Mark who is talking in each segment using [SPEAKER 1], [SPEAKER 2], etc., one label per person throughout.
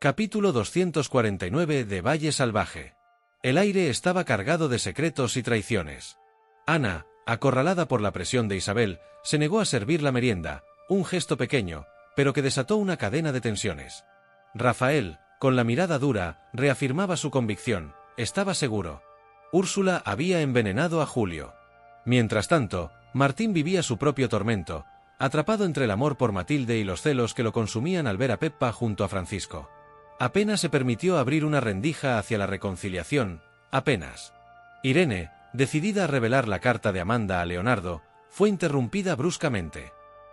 [SPEAKER 1] Capítulo 249 de Valle Salvaje. El aire estaba cargado de secretos y traiciones. Ana, acorralada por la presión de Isabel, se negó a servir la merienda, un gesto pequeño, pero que desató una cadena de tensiones. Rafael, con la mirada dura, reafirmaba su convicción, estaba seguro. Úrsula había envenenado a Julio. Mientras tanto, Martín vivía su propio tormento, atrapado entre el amor por Matilde y los celos que lo consumían al ver a Peppa junto a Francisco. Apenas se permitió abrir una rendija hacia la reconciliación, apenas. Irene, decidida a revelar la carta de Amanda a Leonardo, fue interrumpida bruscamente.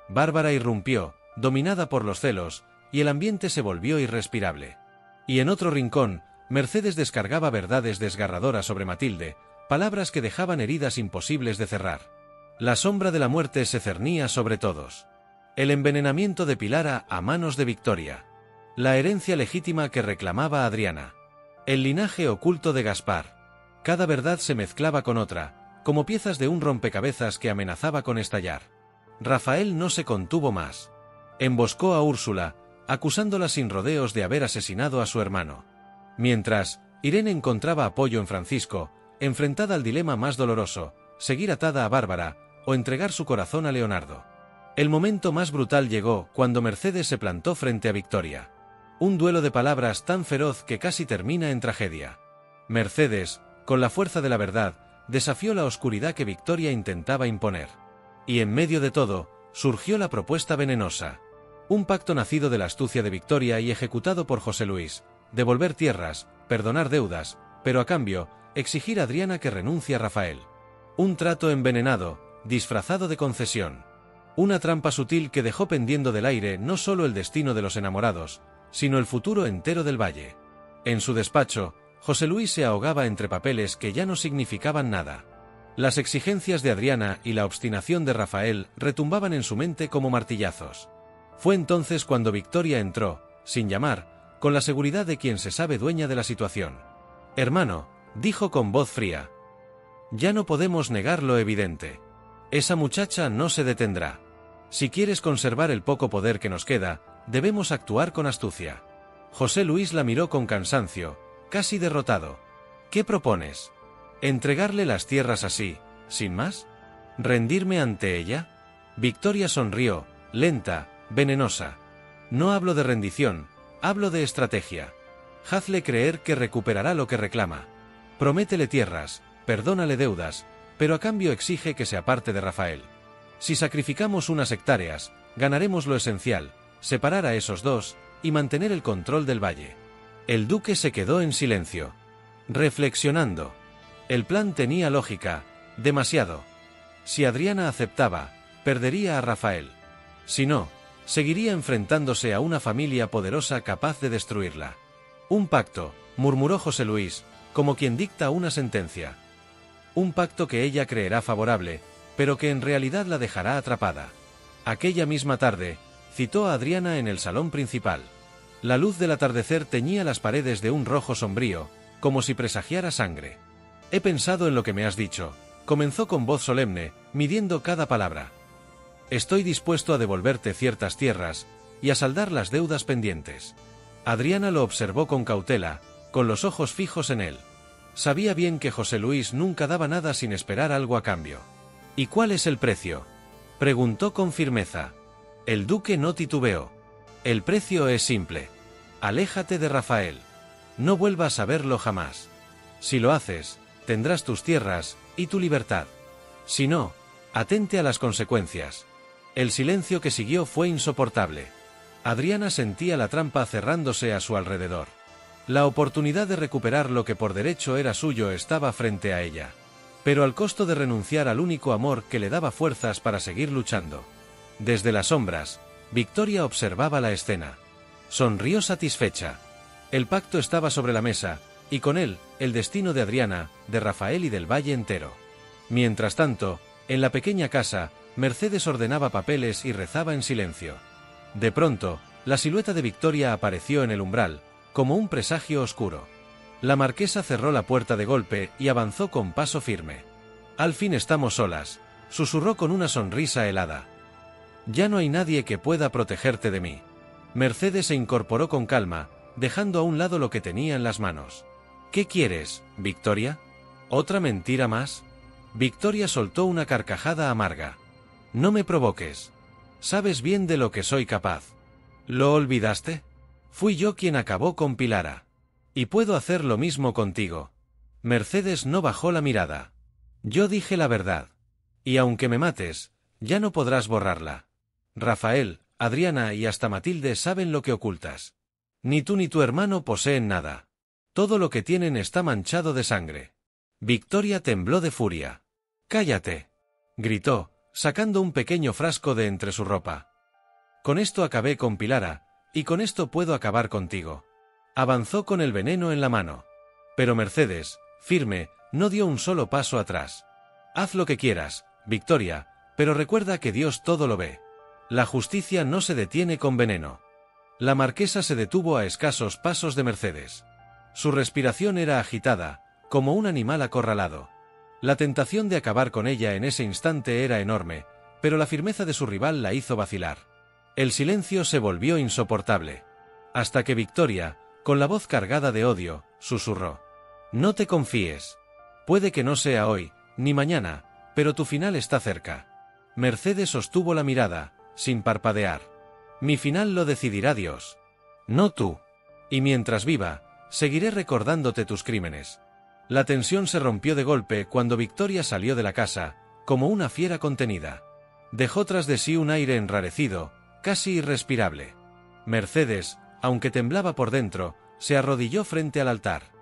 [SPEAKER 1] Bárbara irrumpió, dominada por los celos, y el ambiente se volvió irrespirable. Y en otro rincón, Mercedes descargaba verdades desgarradoras sobre Matilde, palabras que dejaban heridas imposibles de cerrar. La sombra de la muerte se cernía sobre todos. El envenenamiento de Pilar a manos de Victoria. La herencia legítima que reclamaba Adriana. El linaje oculto de Gaspar. Cada verdad se mezclaba con otra, como piezas de un rompecabezas que amenazaba con estallar. Rafael no se contuvo más. Emboscó a Úrsula, acusándola sin rodeos de haber asesinado a su hermano. Mientras, Irene encontraba apoyo en Francisco, enfrentada al dilema más doloroso, seguir atada a Bárbara, o entregar su corazón a Leonardo. El momento más brutal llegó cuando Mercedes se plantó frente a Victoria. Un duelo de palabras tan feroz que casi termina en tragedia. Mercedes, con la fuerza de la verdad, desafió la oscuridad que Victoria intentaba imponer. Y en medio de todo, surgió la propuesta venenosa. Un pacto nacido de la astucia de Victoria y ejecutado por José Luis: devolver tierras, perdonar deudas, pero a cambio, exigir a Adriana que renuncie a Rafael. Un trato envenenado, disfrazado de concesión. Una trampa sutil que dejó pendiendo del aire no solo el destino de los enamorados, sino el futuro entero del valle. En su despacho, José Luis se ahogaba entre papeles que ya no significaban nada. Las exigencias de Adriana y la obstinación de Rafael retumbaban en su mente como martillazos. Fue entonces cuando Victoria entró, sin llamar, con la seguridad de quien se sabe dueña de la situación. «Hermano», dijo con voz fría, «ya no podemos negar lo evidente. Esa muchacha no se detendrá. Si quieres conservar el poco poder que nos queda, debemos actuar con astucia». José Luis la miró con cansancio, casi derrotado. «¿Qué propones? ¿Entregarle las tierras así, sin más? ¿Rendirme ante ella?» Victoria sonrió, lenta, venenosa. «No hablo de rendición, hablo de estrategia. Hazle creer que recuperará lo que reclama. Prométele tierras, perdónale deudas, pero a cambio exige que se aparte de Rafael. Si sacrificamos unas hectáreas, ganaremos lo esencial, separar a esos dos y mantener el control del valle». El duque se quedó en silencio, reflexionando. El plan tenía lógica, demasiado. Si Adriana aceptaba, perdería a Rafael. Si no, seguiría enfrentándose a una familia poderosa capaz de destruirla. «Un pacto», murmuró José Luis, como quien dicta una sentencia. Un pacto que ella creerá favorable, pero que en realidad la dejará atrapada. Aquella misma tarde, citó a Adriana en el salón principal. La luz del atardecer teñía las paredes de un rojo sombrío, como si presagiara sangre. «He pensado en lo que me has dicho», comenzó con voz solemne, midiendo cada palabra. «Estoy dispuesto a devolverte ciertas tierras y a saldar las deudas pendientes». Adriana lo observó con cautela, con los ojos fijos en él. Sabía bien que José Luis nunca daba nada sin esperar algo a cambio. «¿Y cuál es el precio?», preguntó con firmeza. El duque no titubeó. «El precio es simple. Aléjate de Rafael. No vuelvas a verlo jamás. Si lo haces, tendrás tus tierras y tu libertad. Si no, atente a las consecuencias». El silencio que siguió fue insoportable. Adriana sentía la trampa cerrándose a su alrededor. La oportunidad de recuperar lo que por derecho era suyo estaba frente a ella. Pero al costo de renunciar al único amor que le daba fuerzas para seguir luchando. Desde las sombras, Victoria observaba la escena. Sonrió satisfecha. El pacto estaba sobre la mesa, y con él, el destino de Adriana, de Rafael y del valle entero. Mientras tanto, en la pequeña casa, Mercedes ordenaba papeles y rezaba en silencio. De pronto, la silueta de Victoria apareció en el umbral, como un presagio oscuro. La marquesa cerró la puerta de golpe y avanzó con paso firme. «Al fin estamos solas», susurró con una sonrisa helada. «Ya no hay nadie que pueda protegerte de mí». Mercedes se incorporó con calma, dejando a un lado lo que tenía en las manos. ¿Qué quieres, Victoria? ¿Otra mentira más? Victoria soltó una carcajada amarga. No me provoques. Sabes bien de lo que soy capaz. ¿Lo olvidaste? Fui yo quien acabó con Pilara. Y puedo hacer lo mismo contigo. Mercedes no bajó la mirada. Yo dije la verdad. Y aunque me mates, ya no podrás borrarla. Rafael, Adriana y hasta Matilde saben lo que ocultas. Ni tú ni tu hermano poseen nada. Todo lo que tienen está manchado de sangre. Victoria tembló de furia. ¡Cállate!, gritó, sacando un pequeño frasco de entre su ropa. Con esto acabé con Pilara, y con esto puedo acabar contigo. Avanzó con el veneno en la mano. Pero Mercedes, firme, no dio un solo paso atrás. Haz lo que quieras, Victoria, pero recuerda que Dios todo lo ve. La justicia no se detiene con veneno. La marquesa se detuvo a escasos pasos de Mercedes. Su respiración era agitada, como un animal acorralado. La tentación de acabar con ella en ese instante era enorme, pero la firmeza de su rival la hizo vacilar. El silencio se volvió insoportable. Hasta que Victoria, con la voz cargada de odio, susurró. No te confíes. Puede que no sea hoy, ni mañana, pero tu final está cerca. Mercedes sostuvo la mirada, sin parpadear. Mi final lo decidirá Dios. No tú. Y mientras viva, seguiré recordándote tus crímenes. La tensión se rompió de golpe cuando Victoria salió de la casa, como una fiera contenida. Dejó tras de sí un aire enrarecido, casi irrespirable. Mercedes, aunque temblaba por dentro, se arrodilló frente al altar.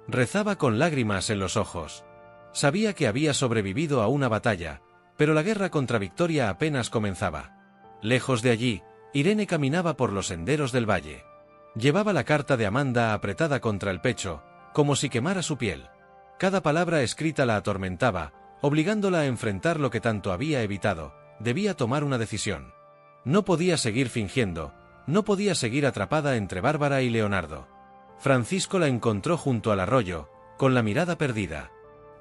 [SPEAKER 1] Rezaba con lágrimas en los ojos. Sabía que había sobrevivido a una batalla, pero la guerra contra Victoria apenas comenzaba. Lejos de allí, Irene caminaba por los senderos del valle. Llevaba la carta de Amanda apretada contra el pecho, como si quemara su piel. Cada palabra escrita la atormentaba, obligándola a enfrentar lo que tanto había evitado. Debía tomar una decisión. No podía seguir fingiendo, no podía seguir atrapada entre Bárbara y Leonardo. Francisco la encontró junto al arroyo, con la mirada perdida.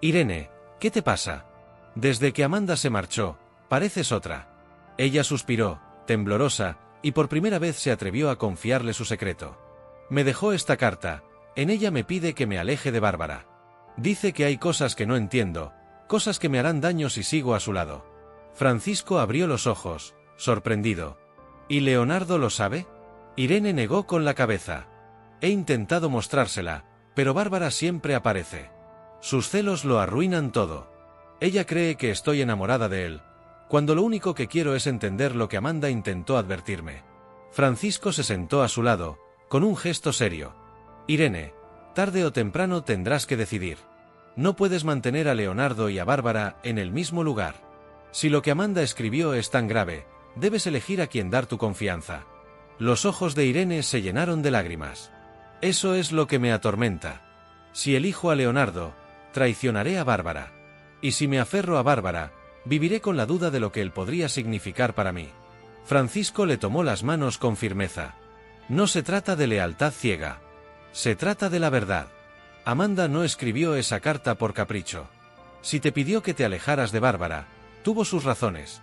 [SPEAKER 1] Irene, ¿qué te pasa? Desde que Amanda se marchó, pareces otra. Ella suspiró, temblorosa, y por primera vez se atrevió a confiarle su secreto. Me dejó esta carta, en ella me pide que me aleje de Bárbara. Dice que hay cosas que no entiendo, cosas que me harán daño si sigo a su lado. Francisco abrió los ojos, sorprendido. ¿Y Leonardo lo sabe? Irene negó con la cabeza. He intentado mostrársela, pero Bárbara siempre aparece. Sus celos lo arruinan todo. Ella cree que estoy enamorada de él, cuando lo único que quiero es entender lo que Amanda intentó advertirme. Francisco se sentó a su lado, con un gesto serio. Irene, tarde o temprano tendrás que decidir. No puedes mantener a Leonardo y a Bárbara en el mismo lugar. Si lo que Amanda escribió es tan grave, debes elegir a quien dar tu confianza. Los ojos de Irene se llenaron de lágrimas. Eso es lo que me atormenta. Si elijo a Leonardo, traicionaré a Bárbara. Y si me aferro a Bárbara, viviré con la duda de lo que él podría significar para mí. Francisco le tomó las manos con firmeza. No se trata de lealtad ciega. Se trata de la verdad. Amanda no escribió esa carta por capricho. Si te pidió que te alejaras de Bárbara, tuvo sus razones.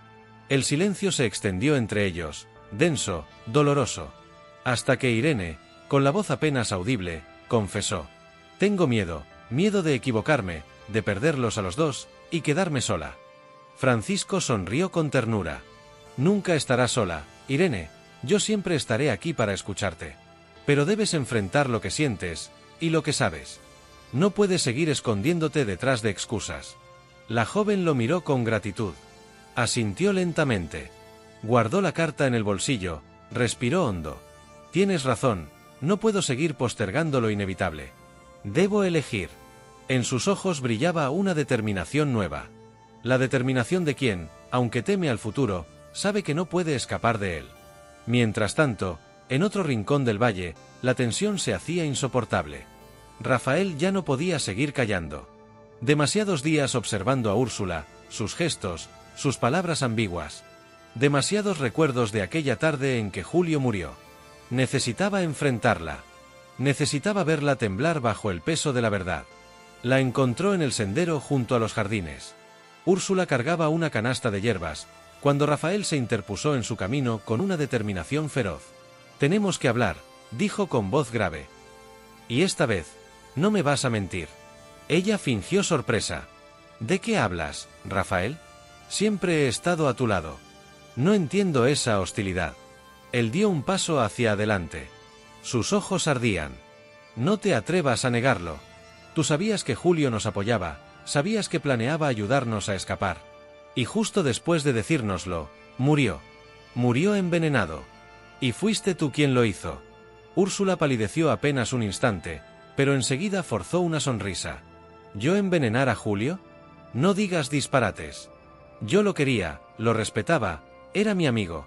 [SPEAKER 1] El silencio se extendió entre ellos, denso, doloroso. Hasta que Irene, con la voz apenas audible, confesó. Tengo miedo, miedo de equivocarme, de perderlos a los dos, y quedarme sola. Francisco sonrió con ternura. Nunca estarás sola, Irene, yo siempre estaré aquí para escucharte. Pero debes enfrentar lo que sientes, y lo que sabes. No puedes seguir escondiéndote detrás de excusas. La joven lo miró con gratitud. Asintió lentamente. Guardó la carta en el bolsillo, respiró hondo. Tienes razón, no puedo seguir postergando lo inevitable. Debo elegir. En sus ojos brillaba una determinación nueva. La determinación de quien, aunque teme al futuro, sabe que no puede escapar de él. Mientras tanto, en otro rincón del valle, la tensión se hacía insoportable. Rafael ya no podía seguir callando. Demasiados días observando a Úrsula, sus gestos, sus palabras ambiguas. Demasiados recuerdos de aquella tarde en que Julio murió. Necesitaba enfrentarla. Necesitaba verla temblar bajo el peso de la verdad. La encontró en el sendero junto a los jardines. Úrsula cargaba una canasta de hierbas, cuando Rafael se interpuso en su camino con una determinación feroz. Tenemos que hablar, dijo con voz grave. Y esta vez, no me vas a mentir. Ella fingió sorpresa. ¿De qué hablas, Rafael? Siempre he estado a tu lado. No entiendo esa hostilidad. Él dio un paso hacia adelante. Sus ojos ardían. No te atrevas a negarlo. Tú sabías que Julio nos apoyaba, sabías que planeaba ayudarnos a escapar. Y justo después de decírnoslo, murió. Murió envenenado. Y fuiste tú quien lo hizo. Úrsula palideció apenas un instante, pero enseguida forzó una sonrisa. ¿Yo envenenar a Julio? No digas disparates. Yo lo quería, lo respetaba, era mi amigo.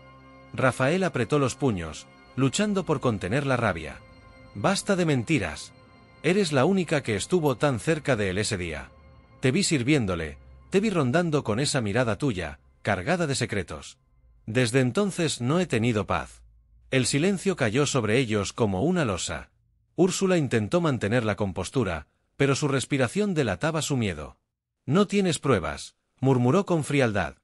[SPEAKER 1] Rafael apretó los puños, luchando por contener la rabia. Basta de mentiras. Eres la única que estuvo tan cerca de él ese día. Te vi sirviéndole, te vi rondando con esa mirada tuya, cargada de secretos. Desde entonces no he tenido paz. El silencio cayó sobre ellos como una losa. Úrsula intentó mantener la compostura, pero su respiración delataba su miedo. No tienes pruebas, murmuró con frialdad.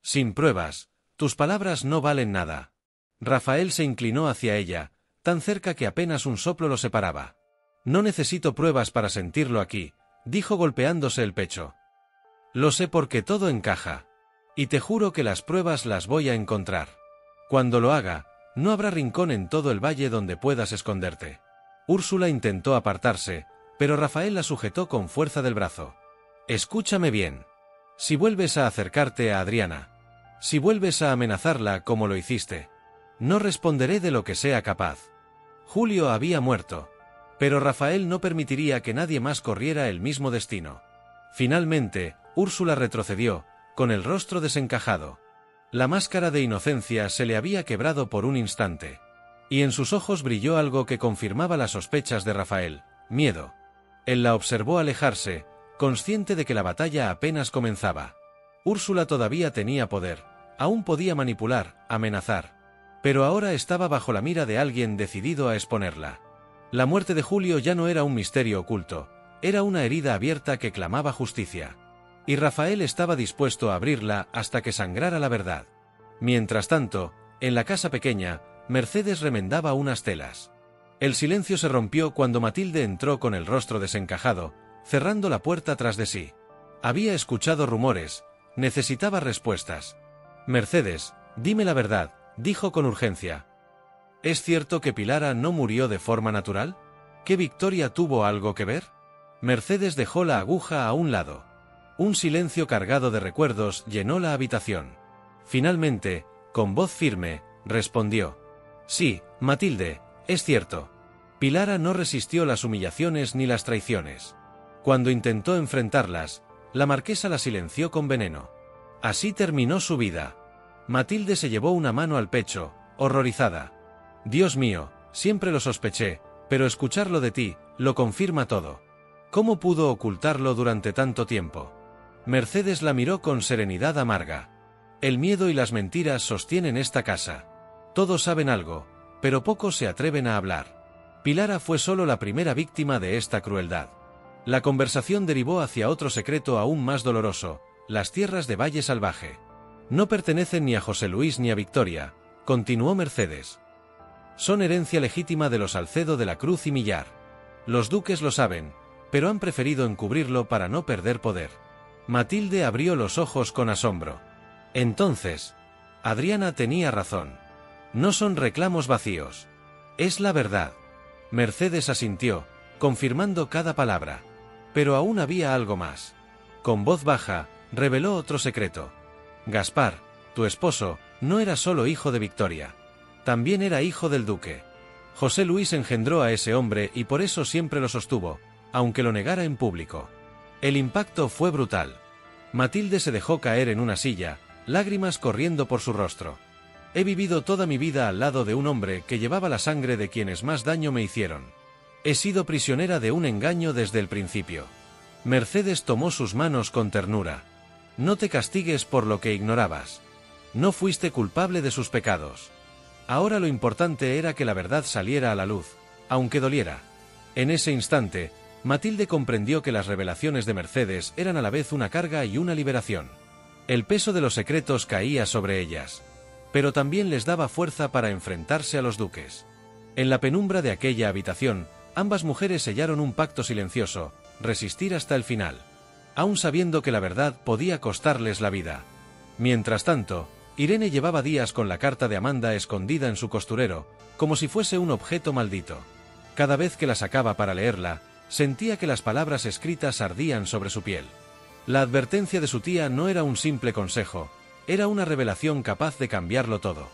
[SPEAKER 1] Sin pruebas, tus palabras no valen nada. Rafael se inclinó hacia ella, tan cerca que apenas un soplo lo separaba. No necesito pruebas para sentirlo aquí, dijo golpeándose el pecho. Lo sé porque todo encaja. Y te juro que las pruebas las voy a encontrar. Cuando lo haga, no habrá rincón en todo el valle donde puedas esconderte. Úrsula intentó apartarse, pero Rafael la sujetó con fuerza del brazo. Escúchame bien. Si vuelves a acercarte a Adriana, si vuelves a amenazarla como lo hiciste, no responderé de lo que sea capaz. Julio había muerto, pero Rafael no permitiría que nadie más corriera el mismo destino. Finalmente, Úrsula retrocedió, con el rostro desencajado. La máscara de inocencia se le había quebrado por un instante. Y en sus ojos brilló algo que confirmaba las sospechas de Rafael: miedo. Él la observó alejarse, consciente de que la batalla apenas comenzaba. Úrsula todavía tenía poder, aún podía manipular, amenazar. Pero ahora estaba bajo la mira de alguien decidido a exponerla. La muerte de Julio ya no era un misterio oculto, era una herida abierta que clamaba justicia. Y Rafael estaba dispuesto a abrirla hasta que sangrara la verdad. Mientras tanto, en la casa pequeña, Mercedes remendaba unas telas. El silencio se rompió cuando Matilde entró con el rostro desencajado, cerrando la puerta tras de sí. Había escuchado rumores, necesitaba respuestas. Mercedes, dime la verdad, dijo con urgencia. ¿Es cierto que Pilara no murió de forma natural? ¿Que Victoria tuvo algo que ver? Mercedes dejó la aguja a un lado. Un silencio cargado de recuerdos llenó la habitación. Finalmente, con voz firme, respondió. Sí, Matilde, es cierto. Pilara no resistió las humillaciones ni las traiciones. Cuando intentó enfrentarlas, la marquesa la silenció con veneno. Así terminó su vida. Matilde se llevó una mano al pecho, horrorizada. Dios mío, siempre lo sospeché, pero escucharlo de ti, lo confirma todo. ¿Cómo pudo ocultarlo durante tanto tiempo? Mercedes la miró con serenidad amarga. El miedo y las mentiras sostienen esta casa. Todos saben algo, pero pocos se atreven a hablar. Pilara fue solo la primera víctima de esta crueldad. La conversación derivó hacia otro secreto aún más doloroso: las tierras de Valle Salvaje. No pertenecen ni a José Luis ni a Victoria, continuó Mercedes. Son herencia legítima de los Salcedo de la Cruz y Millar. Los duques lo saben, pero han preferido encubrirlo para no perder poder. Matilde abrió los ojos con asombro. Entonces, Adriana tenía razón. No son reclamos vacíos. Es la verdad. Mercedes asintió, confirmando cada palabra. Pero aún había algo más. Con voz baja, reveló otro secreto. Gaspar, tu esposo, no era solo hijo de Victoria. También era hijo del duque. José Luis engendró a ese hombre y por eso siempre lo sostuvo, aunque lo negara en público. El impacto fue brutal. Matilde se dejó caer en una silla, lágrimas corriendo por su rostro. He vivido toda mi vida al lado de un hombre que llevaba la sangre de quienes más daño me hicieron. He sido prisionera de un engaño desde el principio. Mercedes tomó sus manos con ternura. No te castigues por lo que ignorabas. No fuiste culpable de sus pecados. Ahora lo importante era que la verdad saliera a la luz, aunque doliera. En ese instante, Matilde comprendió que las revelaciones de Mercedes eran a la vez una carga y una liberación. El peso de los secretos caía sobre ellas, pero también les daba fuerza para enfrentarse a los duques. En la penumbra de aquella habitación, ambas mujeres sellaron un pacto silencioso: resistir hasta el final, aun sabiendo que la verdad podía costarles la vida. Mientras tanto, Irene llevaba días con la carta de Amanda escondida en su costurero, como si fuese un objeto maldito. Cada vez que la sacaba para leerla, sentía que las palabras escritas ardían sobre su piel. La advertencia de su tía no era un simple consejo, era una revelación capaz de cambiarlo todo.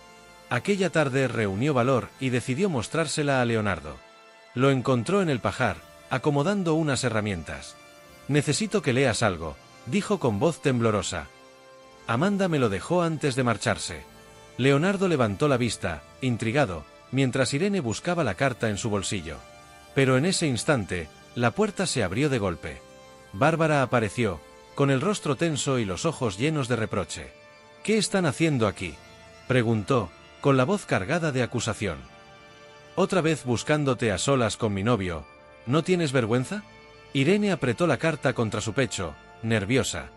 [SPEAKER 1] Aquella tarde reunió valor y decidió mostrársela a Leonardo. Lo encontró en el pajar, acomodando unas herramientas. «Necesito que leas algo», dijo con voz temblorosa. Amanda me lo dejó antes de marcharse. Leonardo levantó la vista, intrigado, mientras Irene buscaba la carta en su bolsillo. Pero en ese instante, la puerta se abrió de golpe. Bárbara apareció, con el rostro tenso y los ojos llenos de reproche. «¿Qué están haciendo aquí?», preguntó, con la voz cargada de acusación. «Otra vez buscándote a solas con mi novio. ¿No tienes vergüenza?». Irene apretó la carta contra su pecho, nerviosa.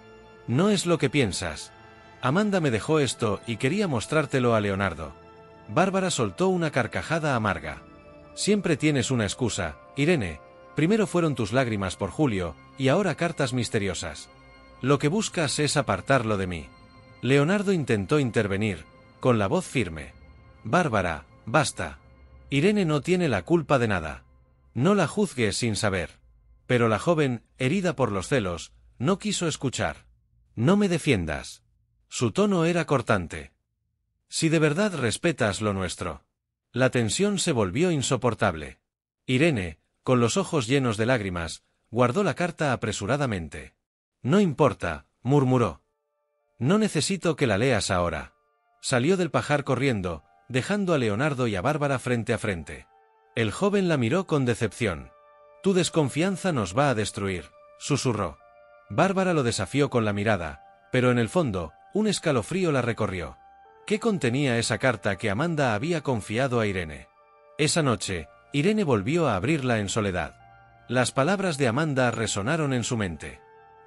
[SPEAKER 1] «No es lo que piensas. Amanda me dejó esto y quería mostrártelo a Leonardo». Bárbara soltó una carcajada amarga. «Siempre tienes una excusa, Irene. Primero fueron tus lágrimas por Julio, y ahora cartas misteriosas. Lo que buscas es apartarlo de mí». Leonardo intentó intervenir, con la voz firme. «Bárbara, basta. Irene no tiene la culpa de nada. No la juzgues sin saber». Pero la joven, herida por los celos, no quiso escuchar. «No me defiendas». Su tono era cortante. «Si de verdad respetas lo nuestro». La tensión se volvió insoportable. Irene, con los ojos llenos de lágrimas, guardó la carta apresuradamente. «No importa», murmuró. «No necesito que la leas ahora». Salió del pajar corriendo, dejando a Leonardo y a Bárbara frente a frente. El joven la miró con decepción. «Tu desconfianza nos va a destruir», susurró. Bárbara lo desafió con la mirada, pero en el fondo, un escalofrío la recorrió. ¿Qué contenía esa carta que Amanda había confiado a Irene? Esa noche, Irene volvió a abrirla en soledad. Las palabras de Amanda resonaron en su mente.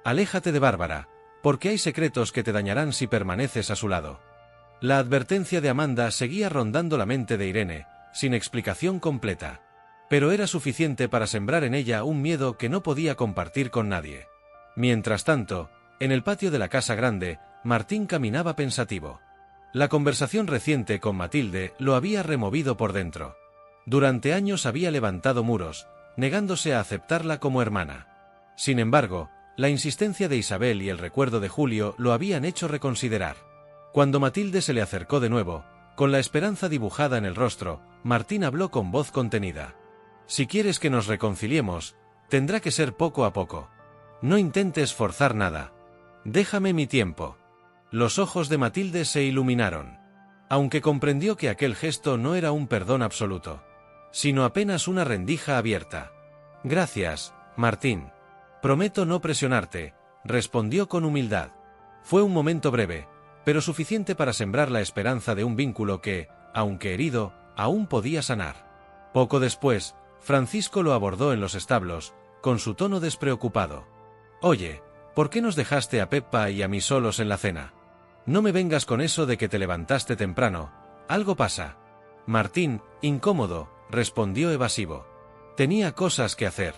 [SPEAKER 1] «Aléjate de Bárbara, porque hay secretos que te dañarán si permaneces a su lado». La advertencia de Amanda seguía rondando la mente de Irene, sin explicación completa. Pero era suficiente para sembrar en ella un miedo que no podía compartir con nadie. Mientras tanto, en el patio de la casa grande, Martín caminaba pensativo. La conversación reciente con Matilde lo había removido por dentro. Durante años había levantado muros, negándose a aceptarla como hermana. Sin embargo, la insistencia de Isabel y el recuerdo de Julio lo habían hecho reconsiderar. Cuando Matilde se le acercó de nuevo, con la esperanza dibujada en el rostro, Martín habló con voz contenida. «Si quieres que nos reconciliemos, tendrá que ser poco a poco. No intentes forzar nada. Déjame mi tiempo». Los ojos de Matilde se iluminaron. Aunque comprendió que aquel gesto no era un perdón absoluto, sino apenas una rendija abierta. «Gracias, Martín. Prometo no presionarte», respondió con humildad. Fue un momento breve, pero suficiente para sembrar la esperanza de un vínculo que, aunque herido, aún podía sanar. Poco después, Francisco lo abordó en los establos, con su tono despreocupado. «Oye, ¿por qué nos dejaste a Peppa y a mí solos en la cena? No me vengas con eso de que te levantaste temprano. Algo pasa». Martín, incómodo, respondió evasivo. «Tenía cosas que hacer».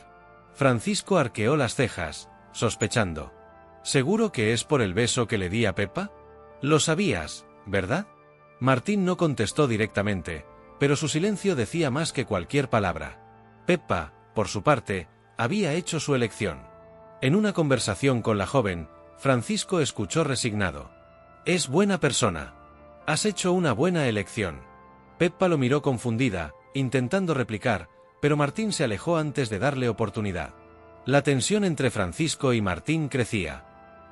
[SPEAKER 1] Francisco arqueó las cejas, sospechando. «¿Seguro que es por el beso que le di a Peppa? Lo sabías, ¿verdad?». Martín no contestó directamente, pero su silencio decía más que cualquier palabra. Peppa, por su parte, había hecho su elección. En una conversación con la joven, Francisco escuchó resignado. «Es buena persona. Has hecho una buena elección». Peppa lo miró confundida, intentando replicar, pero Martín se alejó antes de darle oportunidad. La tensión entre Francisco y Martín crecía.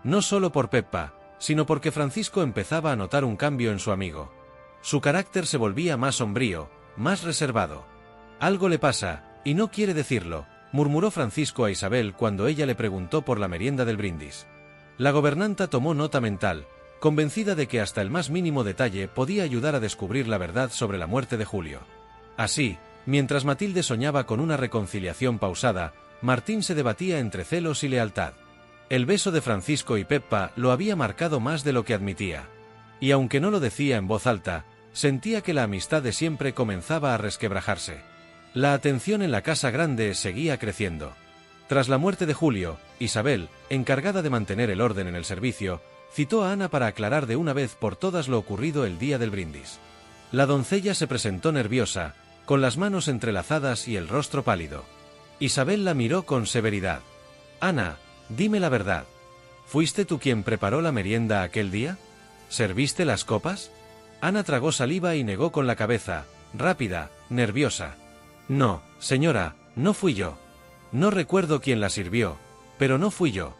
[SPEAKER 1] No solo por Peppa, sino porque Francisco empezaba a notar un cambio en su amigo. Su carácter se volvía más sombrío, más reservado. «Algo le pasa, y no quiere decirlo», murmuró Francisco a Isabel cuando ella le preguntó por la merienda del brindis. La gobernanta tomó nota mental, convencida de que hasta el más mínimo detalle podía ayudar a descubrir la verdad sobre la muerte de Julio. Así, mientras Matilde soñaba con una reconciliación pausada, Martín se debatía entre celos y lealtad. El beso de Francisco y Peppa lo había marcado más de lo que admitía. Y aunque no lo decía en voz alta, Sentía que la amistad de siempre comenzaba a resquebrajarse. La atención en la casa grande seguía creciendo. Tras la muerte de Julio, Isabel, encargada de mantener el orden en el servicio, citó a Ana para aclarar de una vez por todas lo ocurrido el día del brindis. La doncella se presentó nerviosa, con las manos entrelazadas y el rostro pálido. Isabel la miró con severidad. «Ana, dime la verdad. ¿Fuiste tú quien preparó la merienda aquel día? ¿Serviste las copas?» Ana tragó saliva y negó con la cabeza, rápida, nerviosa. «No, señora, no fui yo. No recuerdo quién la sirvió, pero no fui yo».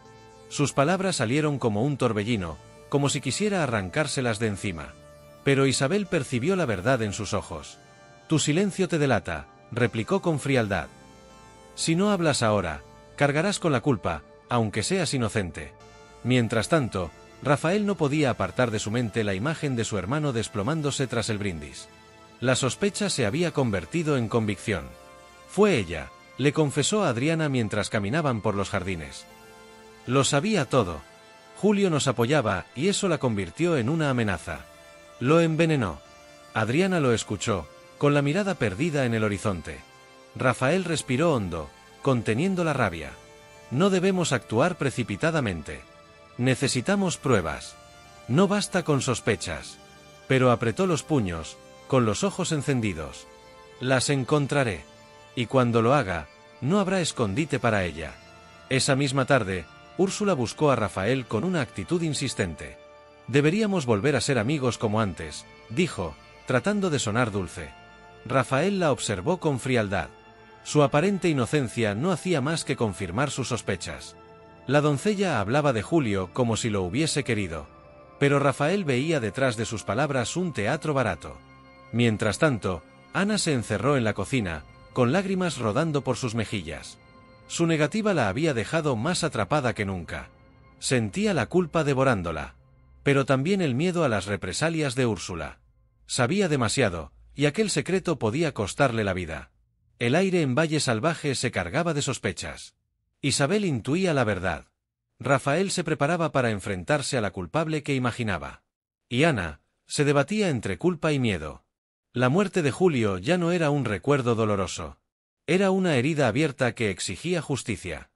[SPEAKER 1] Sus palabras salieron como un torbellino, como si quisiera arrancárselas de encima. Pero Isabel percibió la verdad en sus ojos. «Tu silencio te delata», replicó con frialdad. «Si no hablas ahora, cargarás con la culpa, aunque seas inocente». Mientras tanto, Rafael no podía apartar de su mente la imagen de su hermano desplomándose tras el brindis. La sospecha se había convertido en convicción. «Fue ella», le confesó a Adriana mientras caminaban por los jardines. «Lo sabía todo. Julio nos apoyaba y eso la convirtió en una amenaza. Lo envenenó». Adriana lo escuchó, con la mirada perdida en el horizonte. Rafael respiró hondo, conteniendo la rabia. «No debemos actuar precipitadamente. Necesitamos pruebas. No basta con sospechas». Pero apretó los puños, con los ojos encendidos. «Las encontraré. Y cuando lo haga, no habrá escondite para ella». Esa misma tarde, Úrsula buscó a Rafael con una actitud insistente. «Deberíamos volver a ser amigos como antes», dijo, tratando de sonar dulce. Rafael la observó con frialdad. Su aparente inocencia no hacía más que confirmar sus sospechas. La doncella hablaba de Julio como si lo hubiese querido. Pero Rafael veía detrás de sus palabras un teatro barato. Mientras tanto, Ana se encerró en la cocina, con lágrimas rodando por sus mejillas. Su negativa la había dejado más atrapada que nunca. Sentía la culpa devorándola. Pero también el miedo a las represalias de Úrsula. Sabía demasiado, y aquel secreto podía costarle la vida. El aire en Valle Salvaje se cargaba de sospechas. Isabel intuía la verdad. Rafael se preparaba para enfrentarse a la culpable que imaginaba. Y Ana se debatía entre culpa y miedo. La muerte de Julio ya no era un recuerdo doloroso. Era una herida abierta que exigía justicia.